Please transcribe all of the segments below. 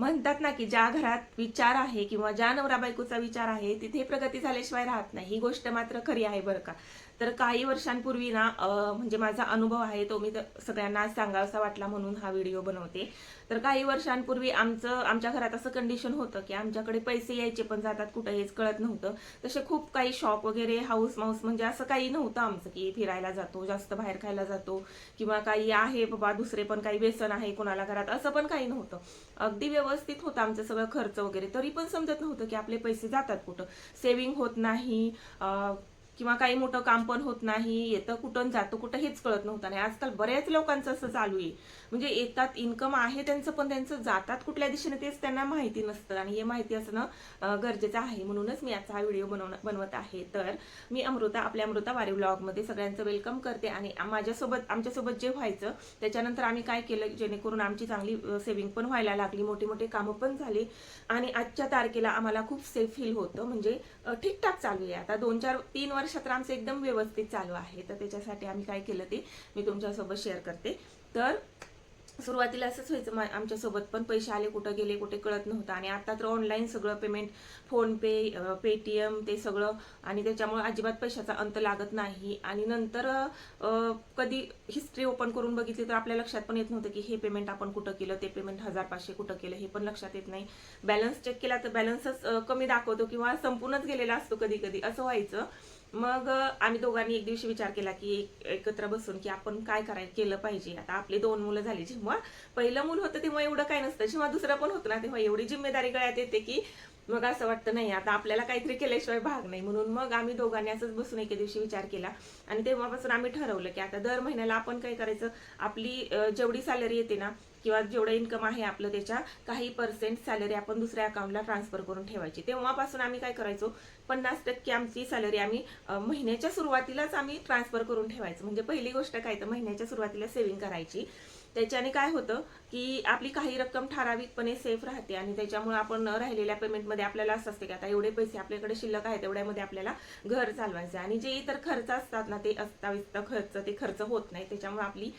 म्हणतात ना की ज्या घरात विचार आहे किंवा ज्या नवरा बायकोचा विचार आहे तिथे प्रगती झाल्याशिवाय राहत नाही, ही गोष्ट मात्र खरी आहे बरं का. तर काही वर्षांपूर्वी ना म्हणजे माझा अनुभव आहे तो मी सगळ्यांना आज सांगावासा वाटला म्हणून हा व्हिडिओ बनवते. तर काही वर्षांपूर्वी आमच्या घरात असं कंडिशन होतं की आमच्याकडे पैसे यायचे पण जातात कुठं हेच कळत नव्हतं. तसे खूप काही शॉप वगैरे हाऊस माऊस म्हणजे असं काही नव्हतं आमचं की फिरायला जातो, जास्त बाहेर खायला जातो किंवा काही आहे बाबा दुसरे पण काही व्यसन आहे कोणाला घरात, असं पण काही नव्हतं. अगदी व्यवस्थित होतं आमचं सगळं खर्च वगैरे. तरी पण समजत नव्हतं की आपले पैसे जातात कुठं, सेव्हिंग होत नाही किंवा काही मोठं काम पण होत नाही, येतं कुठं जातं कुठं हेच कळत नव्हतं. आणि आजकाल बऱ्याच लोकांचं असं चालू आहे, म्हणजे येतात इन्कम आहे त्यांचं पण त्यांचं जातात कुठल्या दिशेने तेच त्यांना माहिती नसतं. आणि हे माहिती असणं गरजेचं आहे, म्हणूनच मी आजचा हा व्हिडिओ बनवत आहे. तर मी अमृता, आपल्या अमृता वारी व्लॉगमध्ये सगळ्यांचं वेलकम करते. आणि आमच्यासोबत जे व्हायचं त्याच्यानंतर आम्ही काय केलं जेणेकरून आमची चांगली सेव्हिंग पण व्हायला लागली, मोठी मोठी कामं पण झाली आणि आजच्या तारखेला आम्हाला खूप सेफ फील होतं. म्हणजे ठीकठाक चालू आहे आता 2-4-3 वर्ष तर आमचं एकदम व्यवस्थित चालू आहे. तर त्याच्यासाठी आम्ही काय केलं ते मी तुमच्यासोबत शेअर करते. तर सुरुवातीला असंच व्हायचं आमच्यासोबत पण, पैसे आले कुठं गेले कुठे कळत नव्हतं. आणि आता तर ऑनलाईन सगळं पेमेंट, फोन पे, पेटीएम ते सगळं, आणि त्याच्यामुळे अजिबात पैशाचा अंत लागत नाही. आणि नंतर कधी हिस्ट्री ओपन करून बघितली तर आपल्या लक्षात पण येत नव्हतं की हे पेमेंट आपण कुठं केलं, ते पेमेंट 1500 कुठं केलं हे पण लक्षात येत नाही. बॅलन्स चेक केला तर बॅलन्सच कमी दाखवतो किंवा संपूर्णच गेलेला असतो कधी कधी, असं व्हायचं. मग आम्ही दोघांनी एक दिवशी विचार केला की एकत्र बसून की आपण काय केलं पाहिजे. आता आपली 2 मुलं झाली, जेव्हा पहिलं मूल होतं तेव्हा एवढं काय नसतं, जेव्हा दुसरं पण होतं ना तेव्हा एवढी जिम्मेदारी गळ्यात येते की मग असं वाटतं नाही आता आपल्याला काहीतरी केल्याशिवाय भाग नाही. म्हणून मग आम्ही दोघांनी असंच बसून एके दिवशी विचार केला आणि तेव्हापासून आम्ही ठरवलं की आता दर महिन्याला आपण काय करायचं, आपली जेवढी सॅलरी येते ना किंवा जेवढं इन्कम आहे आपलं त्याच्या काही पर्सेंट सॅलरी आपण दुसऱ्या अकाउंटला ट्रान्सफर करून ठेवायची. तेव्हापासून आम्ही काय करायचो, 50% आमची सॅलरी आम्ही महिन्याच्या सुरुवातीलाच आम्ही ट्रान्सफर करून ठेवायचं. म्हणजे पहिली गोष्ट काय तर महिन्याच्या सुरुवातीला सेव्हिंग करायची. त्याच्याने काय होतं की आपली काही रक्कम ठराविकपणे सेफ राहते आणि त्याच्यामुळे आपण राहिलेल्या पेमेंटमध्ये आपल्याला असं असते की आता एवढे पैसे आपल्याकडे शिल्लक आहेत, एवढ्यामध्ये आपल्याला घर चालवायचं. आणि जे इतर खर्च असतात ना ते अस्ताव्यस्त खर्च, ते खर्च होत नाही, त्याच्यामुळे आपली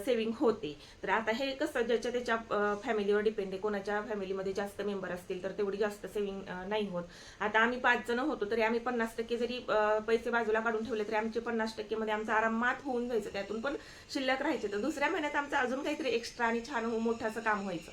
सेव्हिंग होते. तर आता हे कसं ज्याच्या त्याच्या फॅमिलीवर डिपेंड आहे, कोणाच्या फॅमिलीमध्ये जास्त मेंबर असतील तर तेवढी जास्त सेव्हिंग नाही होत. आता आम्ही 5 जण होतो तरी आम्ही 50% जरी पैसे बाजूला काढून ठेवले तरी आमचे 50% मध्ये आमचं आरामात होऊन जायचं, त्यातून पण शिल्लक राहायचे. तर दुसऱ्या महिन्यात आमचं अजून काहीतरी एक्स्ट्रा आणि छान मोठं असं काम व्हायचं.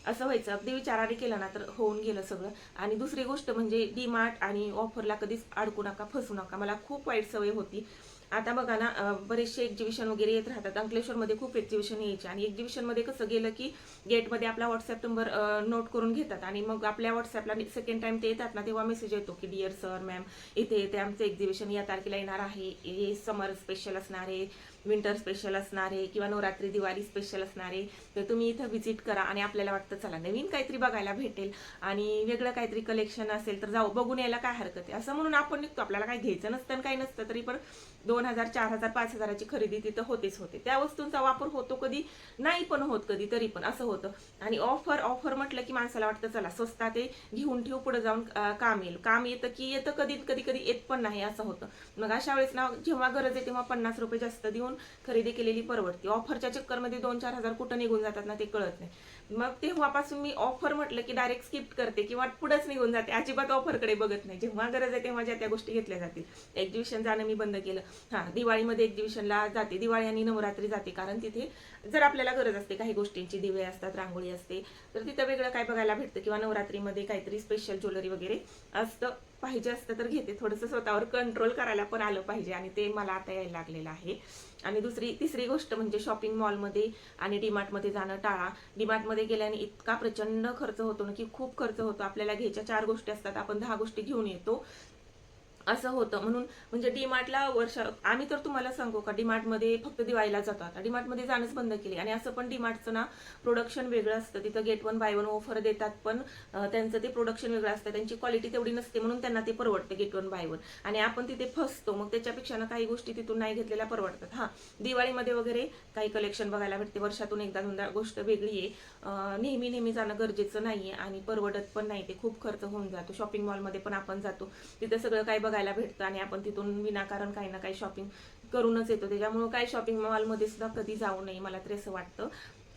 असं व्हायचं, अगदी विचाराने केलं ना तर होऊन गेलं सगळं. आणि दुसरी गोष्ट म्हणजे डीमार्ट आणि ऑफरला कधीच अडकू नका, फसू नका. मला खूप वाईट सवय होती. आता बघा ना बरेचसे एक्झिबिशन वगैरे येत राहतात. अंकलेश्वरमध्ये खूप एक्झिबिशन यायचे आणि एक्झिबिशनमध्ये कसं गेलं की गेटमध्ये आपला व्हॉट्सअप नंबर नोट करून घेतात आणि मग आपल्या व्हॉट्सअपला सेकंड टाइम ते येतात ना तेव्हा मेसेज येतो की डिअर सर मॅम, इथे आमचं एक्झिबिशन या तारखेला येणार आहे, हे समर स्पेशल असणार आहे, विंटर स्पेशल असणार आहे किंवा नवरात्री दिवाळी स्पेशल असणार आहे, तर तुम्ही इथं व्हिजिट करा. आणि आपल्याला वाटतं चला नवीन काहीतरी बघायला भेटेल आणि वेगळं काहीतरी कलेक्शन असेल तर जाऊ बघून यायला काय हरकत आहे, असं म्हणून आपण निघतो. आपल्याला काही घ्यायचं नसतं काही नसतं तरी पण 2000, 4000, 5000ची खरेदी तिथं होतेच होते. त्या वस्तूंचा वापर होतो कधी, नाही पण होत कधी, तरी पण असं होतं. आणि ऑफर म्हटलं की माणसाला वाटतं चला स्वस्तात ते घेऊन ठेवू, पुढे जाऊन काम येईल. काम येतं की येतं, कधी येत पण नाही, असं होतं. मग अशा वेळेस ना जेव्हा गरज आहे तेव्हा 50 रुपये जास्त देऊन खरेदी केलेली परवडते. ऑफरच्या चक्करमध्ये 2-4 हजार कुठं निघून जातात ना ते कळत नाही. मग तेव्हापासून मी ऑफर म्हटलं की डायरेक्ट स्किप करते किंवा पुढेच निघून जाते, अजिबात ऑफरकडे बघत नाही. जेव्हा गरज आहे तेव्हा ज्या त्या गोष्टी घेतल्या जातील. एक्झिबिशन जाणं मी बंद केलं. हा, दिवाळीमध्ये एक्झिबिशनला जाते, दिवाळी आणि नवरात्री जाते, कारण तिथे जर आपल्याला गरज असते काही गोष्टींची, दिवे असतात, रांगोळी असते, तर तिथं वेगळं काय बघायला भेटतं. किंवा नवरात्रीमध्ये काहीतरी स्पेशल ज्वेलरी वगैरे असतं, पाहिजे असतं तर घेते. थोडंसं स्वतःवर कंट्रोल करायला पण आलं पाहिजे आणि ते मला आता यायला लागलेलं आहे. आणि तिसरी गोष्ट म्हणजे शॉपिंग मॉलमध्ये आणि डीमार्टमध्ये जाणं टाळा. डीमार्टमध्ये गेल्याने इतका प्रचंड खर्च होतो ना की खूप खर्च होतो. आपल्याला घ्यायच्या 4 गोष्टी असतात, आपण 10 गोष्टी घेऊन येतो, असं होतं. म्हणून म्हणजे डीमार्टला आम्ही तर तुम्हाला सांगू का, डीमार्टमध्ये फक्त दिवाळीला जातो. आता डीमार्टमध्ये जाणंच बंद केले. आणि असं पण डीमार्टचं ना प्रोडक्शन वेगळं असतं, तिथं गेट 1 बाय 1 ऑफर देतात, पण त्यांचं ते प्रोडक्शन वेगळं असतं, त्यांची क्वालिटी तेवढी नसते, म्हणून त्यांना ते परवडतं गेट 1 बाय 1 आणि आपण तिथे फसतो. मग त्याच्यापेक्षा ना काही गोष्टी तिथून नाही घेतलेल्या परवडतात. हां, दिवाळीमध्ये वगैरे काही कलेक्शन बघायला भेटते, वर्षातून एकदा दोनदा, गोष्ट वेगळी आहे. नेहमी जाणं गरजेचं नाहीये आणि परवडत पण नाही, ते खूप खर्च होऊन जातो. शॉपिंग मॉलमध्ये पण आपण जातो, तिथे सगळं काही बघायला भेटतं आणि आपण तिथून विनाकारण काही ना काही शॉपिंग करूनच येतो. त्याच्यामुळे काही शॉपिंग मॉलमध्ये सुद्धा कधी जाऊ नये, मला तरी असं वाटतं.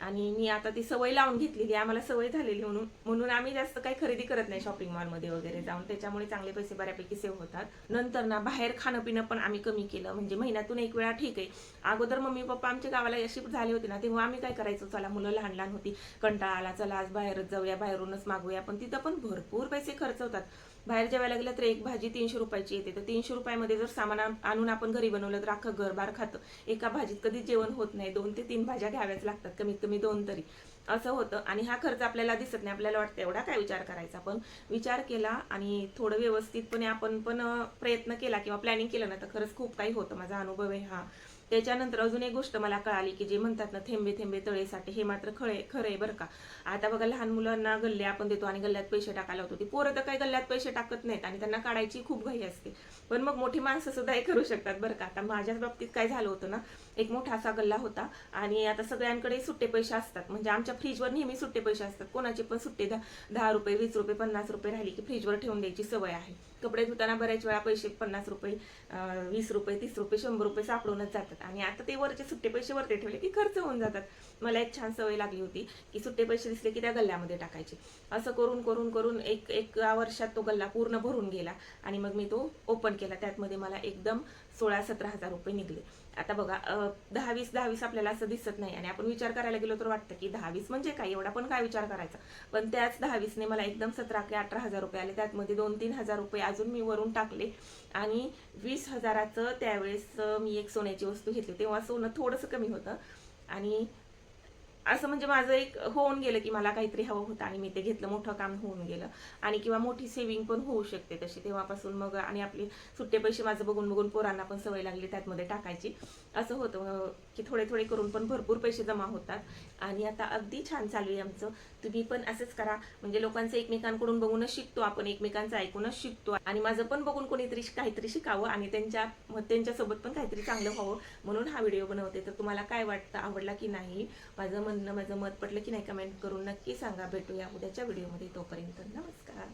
आणि मी आता ती सवय लावून घेतलेली आहे, आम्हाला सवय झालेली म्हणून म्हणून आम्ही जास्त काही खरेदी करत नाही शॉपिंग मॉलमध्ये वगैरे जाऊन, त्याच्यामुळे चांगले पैसे बऱ्यापैकी सेव्ह होतात. नंतर ना बाहेर खाणं पिणं पण आम्ही कमी केलं, म्हणजे महिन्यातून एक वेळा ठीक आहे. अगोदर मम्मी पप्पा आमच्या गावाला शिफ्ट झाले होते ना, तेव्हा आम्ही काय करायचो, चला मुलं लहान लहान होती, कंटाळा आला, चला आज बाहेरच जाऊया, बाहेरूनच मागूया, पण तिथं पण भरपूर पैसे खर्च होतात. बाहेर जेवायला गेलं तर एक भाजी 300 रुपयाची येते, तर 300 रुपयामध्ये जर सामान आणून आपण घरी बनवलं तर अख्खं घरबार खातं. एका भाजीत कधीच जेवण होत नाही, 2 ते 3 भाज्या घ्याव्याच लागतात, कमीत कमी 2 तरी, असं होतं. आणि हा खर्च आपल्याला दिसत नाही, आपल्याला वाटतं एवढा काय विचार करायचा, पण विचार केला आणि थोडं व्यवस्थितपणे आपण पण प्रयत्न केला किंवा प्लॅनिंग केलं ना, तर खरंच खूप काही होतं. माझा अनुभव आहे हा. त्याच्यानंतर अजून एक गोष्ट मला कळाली, की जे म्हणतात ना, थेंबे थेंबे तळे साठे, हे मात्र खरं आहे बरं का. आता बघा, लहान मुलांना गल्ले आपण देतो आणि गल्ल्यात पैसे टाकायला होतो, ती पोरं तर काही गल्ल्यात पैसे टाकत नाहीत आणि त्यांना काढायची खूप घाई असते, पण मग मोठी माणसं सुद्धा हे करू शकतात बरं का. आता माझ्याच बाबतीत काय झालं होतं ना, एक मोठा असा गल्ला होता आणि आता सगळ्यांकडे सुट्टे पैसे असतात, म्हणजे आमच्या फ्रीजवर नेहमी सुट्टे पैसे असतात, कोणाचे पण सुट्टे 10 रुपये 20 रुपये 50 रुपये राहिली की फ्रीजवर ठेवून द्यायची सवय आहे. कपडे धुताना बऱ्याच वेळा पैसे 50 रुपये 20 रुपये 30 रुपये 100 रुपये सापडूनच जातात आणि आता ते वरचे सुट्टे पैसे वरती ठेवले की खर्च होऊन जातात. मला एक छान सवय लागली होती की सुट्टे पैसे दिसले की त्या गल्ल्यामध्ये टाकायचे. असं करून करून करून एक वर्षात तो गल्ला पूर्ण भरून गेला आणि मग मी तो ओपन केला. त्यातमध्ये मला एकदम 16-17 हजार रुपये निघले. आता बघा, 10-20 आपल्याला असं दिसत नाही आणि आपण विचार करायला गेलो तर वाटतं की 10-20 म्हणजे काय, एवढा पण काय विचार करायचा, पण त्याच 10-20ने मला एकदम 17-18 हजार रुपये आले. त्यातमध्ये 2-3 हजार रुपये अजून मी वरून टाकले आणि 20 हजाराचं त्यावेळेस मी एक सोन्याची वस्तू घेतली. तेव्हा सोनं थोडंसं कमी होतं आणि असं म्हणजे माझं एक होऊन गेलं की मला काहीतरी हवं होतं आणि मी ते घेतलं, मोठं काम होऊन गेलं. आणि किंवा मोठी सेव्हिंग पण होऊ शकते तशी तेव्हापासून. मग आणि आपले सुट्टे पैसे माझं बघून बघून पोरांना पण सवय लागली त्यातमध्ये टाकायची. असं होतं की थोडे थोडे करून पण भरपूर पैसे जमा होतात आणि आता अगदी छान चालू आहे आमचं. तुम्ही पण असंच करा, म्हणजे लोकांचं एकमेकांकडून बघूनच शिकतो आपण, एकमेकांचं ऐकूनच शिकतो आणि माझं पण बघून कोणीतरी काहीतरी शिकावं आणि त्यांच्यासोबत पण काहीतरी चांगलं व्हावं म्हणून हा व्हिडिओ बनवते. तर तुम्हाला काय वाटतं, आवडला की नाही, माझं मत पटलं की नाही, कमेंट करून नक्की सांगा. भेटूया उद्याच्या व्हिडिओमध्ये, तोपर्यंत नमस्कार.